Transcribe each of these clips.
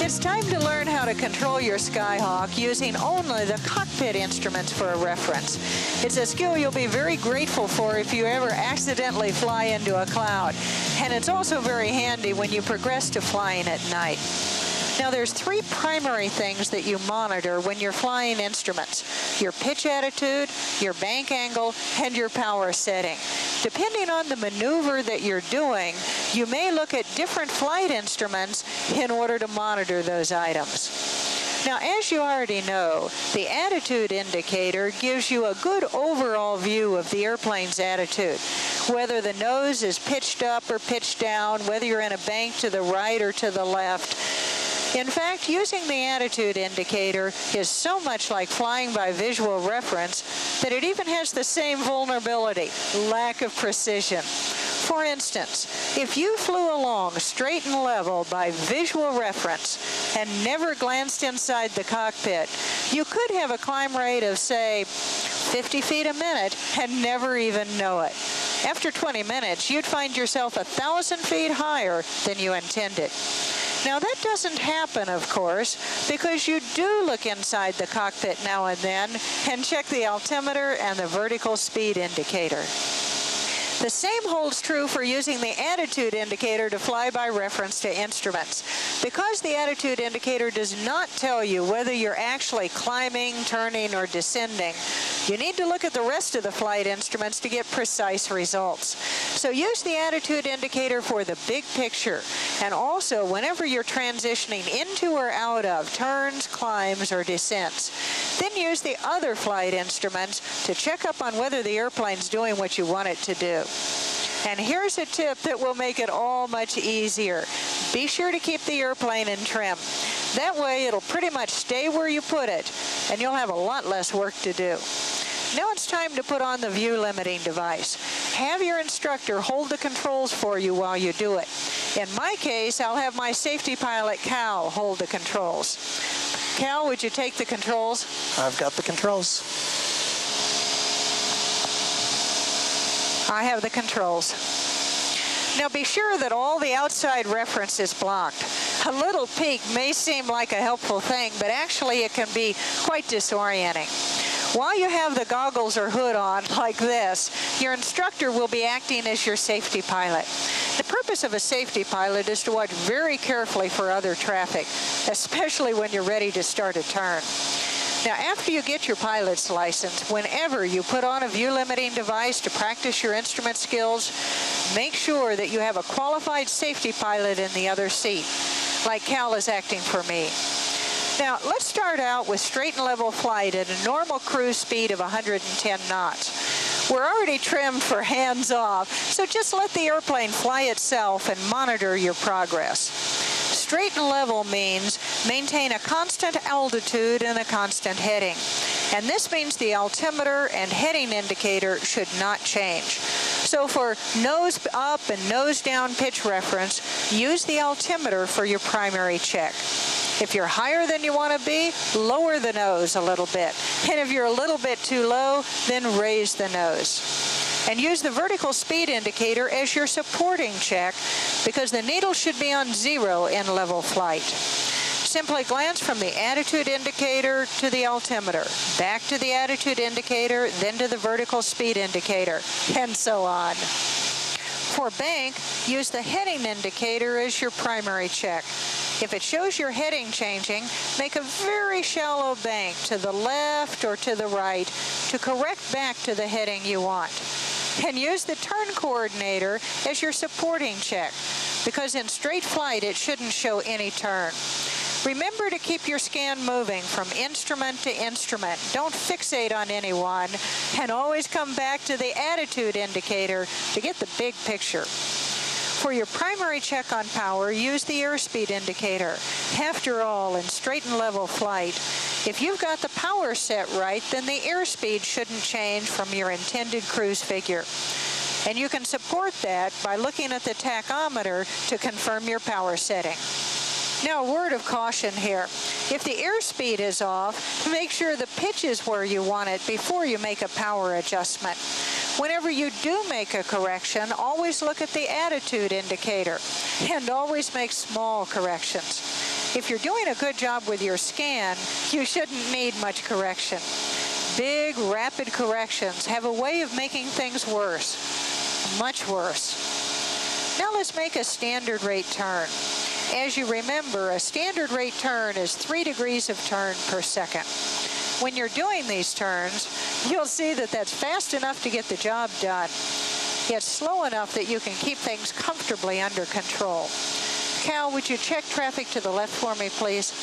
It's time to learn how to control your Skyhawk using only the cockpit instruments for a reference. It's a skill you'll be very grateful for if you ever accidentally fly into a cloud. And it's also very handy when you progress to flying at night. Now, there's three primary things that you monitor when you're flying instruments: your pitch attitude, your bank angle, and your power setting. Depending on the maneuver that you're doing, you may look at different flight instruments in order to monitor those items. Now, as you already know, the attitude indicator gives you a good overall view of the airplane's attitude, whether the nose is pitched up or pitched down, whether you're in a bank to the right or to the left. In fact, using the attitude indicator is so much like flying by visual reference that it even has the same vulnerability: lack of precision. For instance, if you flew along straight and level by visual reference and never glanced inside the cockpit, you could have a climb rate of, say, 50 feet a minute and never even know it. After 20 minutes, you'd find yourself 1,000 feet higher than you intended. Now, that doesn't happen, of course, because you do look inside the cockpit now and then and check the altimeter and the vertical speed indicator. The same holds true for using the attitude indicator to fly by reference to instruments. Because the attitude indicator does not tell you whether you're actually climbing, turning, or descending, you need to look at the rest of the flight instruments to get precise results. So use the attitude indicator for the big picture, and also whenever you're transitioning into or out of turns, climbs, or descents. Then use the other flight instruments to check up on whether the airplane's doing what you want it to do. And here's a tip that will make it all much easier. Be sure to keep the airplane in trim. That way it'll pretty much stay where you put it, and you'll have a lot less work to do. Now it's time to put on the view limiting device. Have your instructor hold the controls for you while you do it. In my case, I'll have my safety pilot, Cal, hold the controls. Cal, would you take the controls? I've got the controls. I have the controls. Now be sure that all the outside reference is blocked. A little peek may seem like a helpful thing, but actually it can be quite disorienting. While you have the goggles or hood on like this, your instructor will be acting as your safety pilot. The purpose of a safety pilot is to watch very carefully for other traffic, especially when you're ready to start a turn. Now, after you get your pilot's license, whenever you put on a view limiting device to practice your instrument skills, make sure that you have a qualified safety pilot in the other seat, like Cal is acting for me. Now, let's start out with straight and level flight at a normal cruise speed of 110 knots. We're already trimmed for hands off, so just let the airplane fly itself and monitor your progress. Straight and level means maintain a constant altitude and a constant heading. And this means the altimeter and heading indicator should not change. So for nose up and nose down pitch reference, use the altimeter for your primary check. If you're higher than you want to be, lower the nose a little bit. And if you're a little bit too low, then raise the nose. And use the vertical speed indicator as your supporting check, because the needle should be on 0 in level flight. Simply glance from the attitude indicator to the altimeter, back to the attitude indicator, then to the vertical speed indicator, and so on. For bank, use the heading indicator as your primary check. If it shows your heading changing, make a very shallow bank to the left or to the right to correct back to the heading you want. And use the turn coordinator as your supporting check, because in straight flight it shouldn't show any turn. Remember to keep your scan moving from instrument to instrument. Don't fixate on any one, and always come back to the attitude indicator to get the big picture. For your primary check on power, use the airspeed indicator. After all, in straight and level flight, if you've got the power set right, then the airspeed shouldn't change from your intended cruise figure. And you can support that by looking at the tachometer to confirm your power setting. Now, a word of caution here. If the airspeed is off, make sure the pitch is where you want it before you make a power adjustment. Whenever you do make a correction, always look at the attitude indicator and always make small corrections. If you're doing a good job with your scan, you shouldn't need much correction. Big, rapid corrections have a way of making things worse, much worse. Now let's make a standard rate turn. As you remember, a standard rate turn is 3 degrees of turn per second. When you're doing these turns, you'll see that that's fast enough to get the job done, yet slow enough that you can keep things comfortably under control. Cal, would you check traffic to the left for me, please?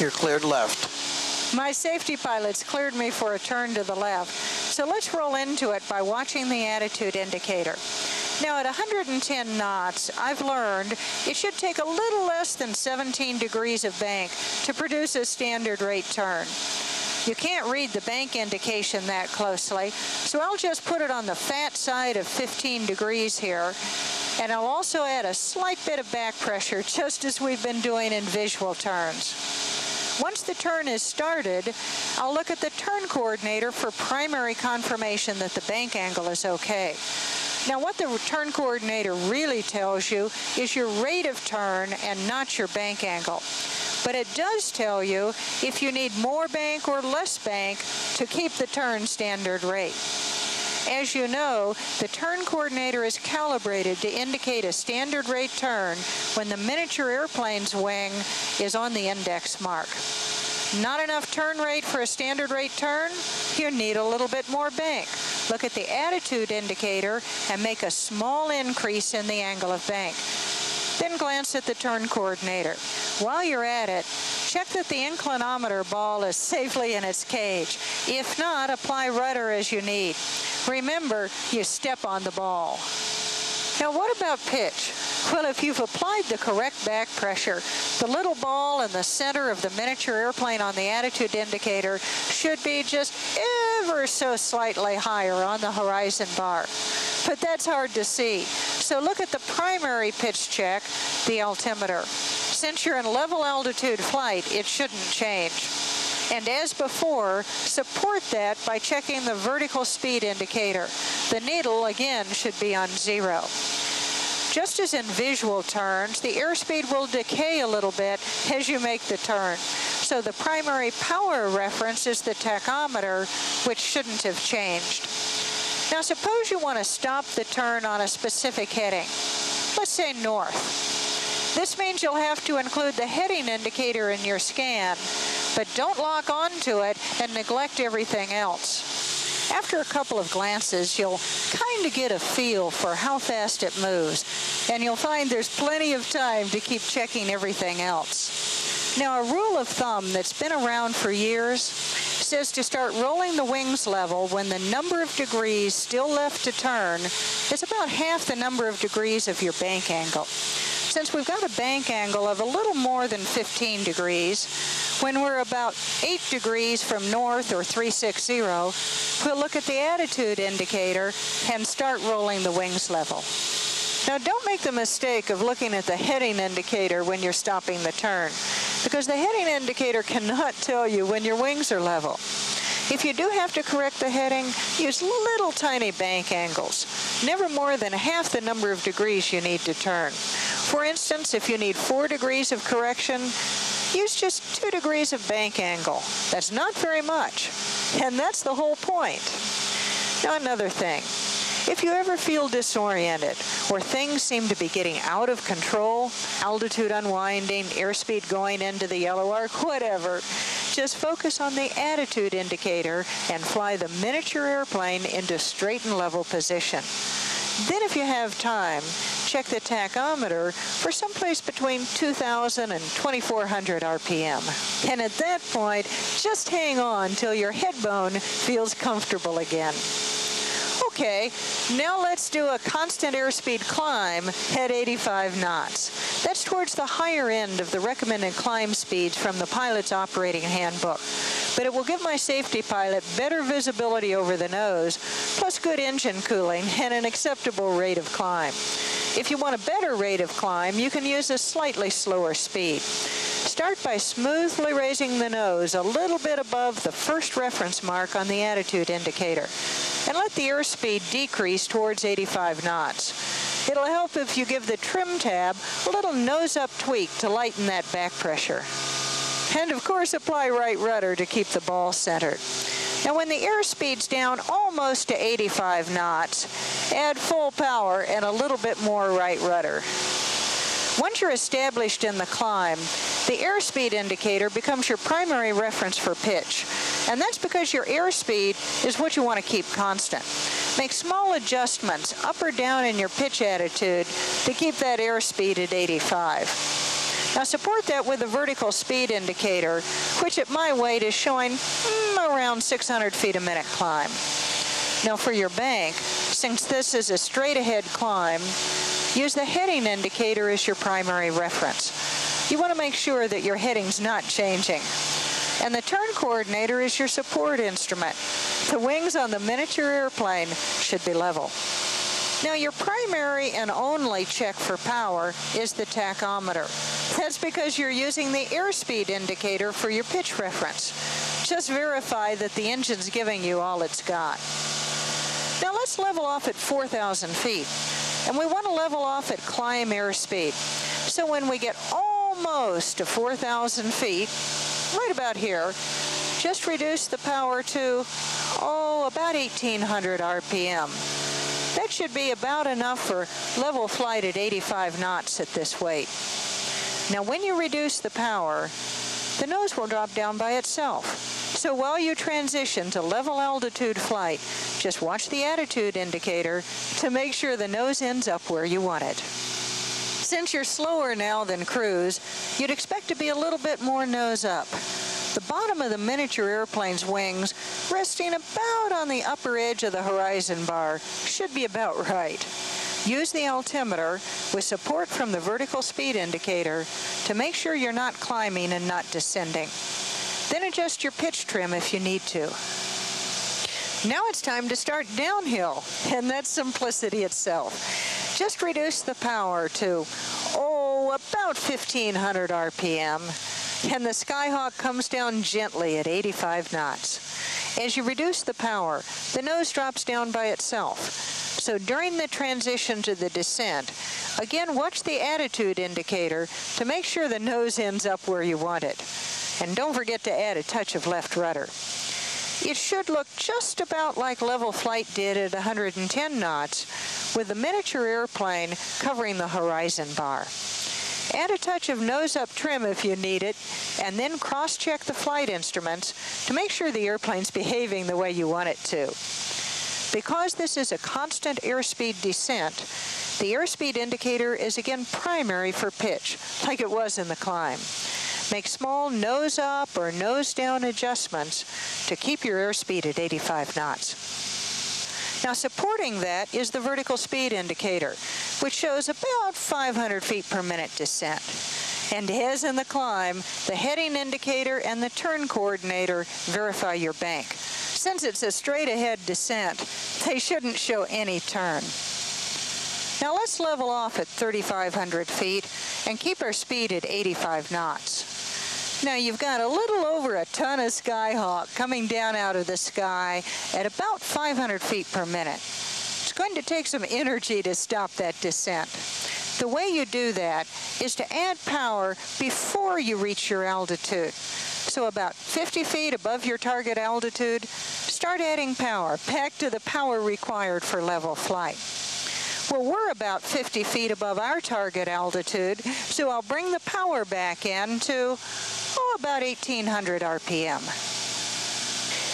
You're cleared left. My safety pilots cleared me for a turn to the left, so let's roll into it by watching the attitude indicator. Now at 110 knots, I've learned it should take a little less than 17 degrees of bank to produce a standard rate turn. You can't read the bank indication that closely, so I'll just put it on the fat side of 15 degrees here, and I'll also add a slight bit of back pressure, just as we've been doing in visual turns. Once the turn is started, I'll look at the turn coordinator for primary confirmation that the bank angle is okay. Now what the turn coordinator really tells you is your rate of turn and not your bank angle. But it does tell you if you need more bank or less bank to keep the turn standard rate. As you know, the turn coordinator is calibrated to indicate a standard rate turn when the miniature airplane's wing is on the index mark. Not enough turn rate for a standard rate turn? You need a little bit more bank. Look at the attitude indicator and make a small increase in the angle of bank. Then glance at the turn coordinator. While you're at it, check that the inclinometer ball is safely in its cage. If not, apply rudder as you need. Remember, you step on the ball. Now what about pitch? Well, if you've applied the correct back pressure, the little ball in the center of the miniature airplane on the attitude indicator should be just ever so slightly higher on the horizon bar. But that's hard to see. So look at the primary pitch check, the altimeter. Since you're in level altitude flight, it shouldn't change. And as before, support that by checking the vertical speed indicator. The needle, again, should be on 0. Just as in visual turns, the airspeed will decay a little bit as you make the turn. So the primary power reference is the tachometer, which shouldn't have changed. Now suppose you want to stop the turn on a specific heading. Let's say north. This means you'll have to include the heading indicator in your scan, but don't lock onto it and neglect everything else. After a couple of glances, you'll kind of get a feel for how fast it moves, and you'll find there's plenty of time to keep checking everything else. Now, a rule of thumb that's been around for years says to start rolling the wings level when the number of degrees still left to turn is about half the number of degrees of your bank angle. Since we've got a bank angle of a little more than 15 degrees, when we're about 8 degrees from north or 360, we'll look at the attitude indicator and start rolling the wings level. Now don't make the mistake of looking at the heading indicator when you're stopping the turn, because the heading indicator cannot tell you when your wings are level. If you do have to correct the heading, use little tiny bank angles, never more than half the number of degrees you need to turn. For instance, if you need 4 degrees of correction, use just 2 degrees of bank angle. That's not very much, and that's the whole point. Now another thing, if you ever feel disoriented or things seem to be getting out of control, altitude unwinding, airspeed going into the yellow arc, whatever, just focus on the attitude indicator and fly the miniature airplane into straight and level position. Then if you have time, check the tachometer for someplace between 2,000 and 2,400 RPM. And at that point, just hang on till your head bone feels comfortable again. Okay, now let's do a constant airspeed climb at 85 knots. That's towards the higher end of the recommended climb speeds from the pilot's operating handbook. But it will give my safety pilot better visibility over the nose, plus good engine cooling and an acceptable rate of climb. If you want a better rate of climb, you can use a slightly slower speed. Start by smoothly raising the nose a little bit above the first reference mark on the attitude indicator, and let the airspeed decrease towards 85 knots. It'll help if you give the trim tab a little nose-up tweak to lighten that back pressure. And of course, apply right rudder to keep the ball centered. Now when the airspeed's down almost to 85 knots, add full power and a little bit more right rudder. Once you're established in the climb, the airspeed indicator becomes your primary reference for pitch. And that's because your airspeed is what you want to keep constant. Make small adjustments up or down in your pitch attitude to keep that airspeed at 85. Now support that with a vertical speed indicator, which at my weight is showing around 600 feet a minute climb. Now for your bank, since this is a straight ahead climb, use the heading indicator as your primary reference. You want to make sure that your heading's not changing. And the turn coordinator is your support instrument. The wings on the miniature airplane should be level. Now your primary and only check for power is the tachometer. That's because you're using the airspeed indicator for your pitch reference. Just verify that the engine's giving you all it's got. Now let's level off at 4,000 feet. And we want to level off at climb airspeed. So when we get almost to 4,000 feet, right about here, just reduce the power to, about 1,800 RPM. That should be about enough for level flight at 85 knots at this weight. Now when you reduce the power, the nose will drop down by itself. So while you transition to level altitude flight, just watch the attitude indicator to make sure the nose ends up where you want it. Since you're slower now than cruise, you'd expect to be a little bit more nose up. The bottom of the miniature airplane's wings, resting about on the upper edge of the horizon bar, should be about right. Use the altimeter with support from the vertical speed indicator to make sure you're not climbing and not descending. Then adjust your pitch trim if you need to. Now it's time to start downhill, and that's simplicity itself. Just reduce the power to, about 1,500 RPM, and the Skyhawk comes down gently at 85 knots. As you reduce the power, the nose drops down by itself. So during the transition to the descent, again watch the attitude indicator to make sure the nose ends up where you want it. And don't forget to add a touch of left rudder. It should look just about like level flight did at 110 knots, with the miniature airplane covering the horizon bar. Add a touch of nose-up trim if you need it, and then cross-check the flight instruments to make sure the airplane's behaving the way you want it to. Because this is a constant airspeed descent, the airspeed indicator is again primary for pitch, like it was in the climb. Make small nose-up or nose-down adjustments to keep your airspeed at 85 knots. Now supporting that is the vertical speed indicator, which shows about 500 feet per minute descent. And as in the climb, the heading indicator and the turn coordinator verify your bank. Since it's a straight-ahead descent, they shouldn't show any turn. Now let's level off at 3,500 feet and keep our speed at 85 knots. Now you've got a little over a ton of Skyhawk coming down out of the sky at about 500 feet per minute. It's going to take some energy to stop that descent. The way you do that is to add power before you reach your altitude. So about 50 feet above your target altitude, start adding power back to the power required for level flight. Well, we're about 50 feet above our target altitude, so I'll bring the power back in to, about 1,800 RPM.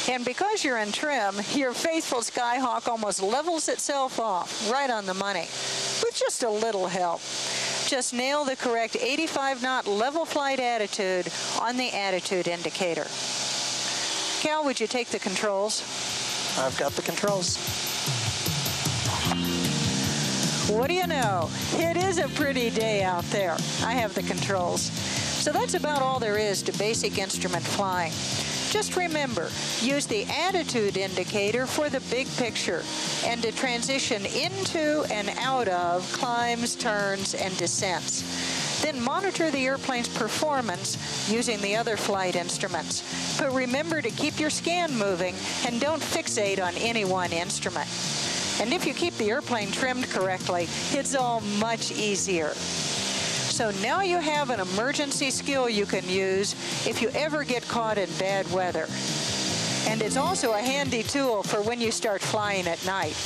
And because you're in trim, your faithful Skyhawk almost levels itself off right on the money, with just a little help. Just nail the correct 85-knot level flight attitude on the attitude indicator. Cal, would you take the controls? I've got the controls. What do you know? It is a pretty day out there. I have the controls. So that's about all there is to basic instrument flying. Just remember, use the attitude indicator for the big picture and to transition into and out of climbs, turns, and descents. Then monitor the airplane's performance using the other flight instruments. But remember to keep your scan moving and don't fixate on any one instrument. And if you keep the airplane trimmed correctly, it's all much easier. So now you have an emergency skill you can use if you ever get caught in bad weather. And it's also a handy tool for when you start flying at night.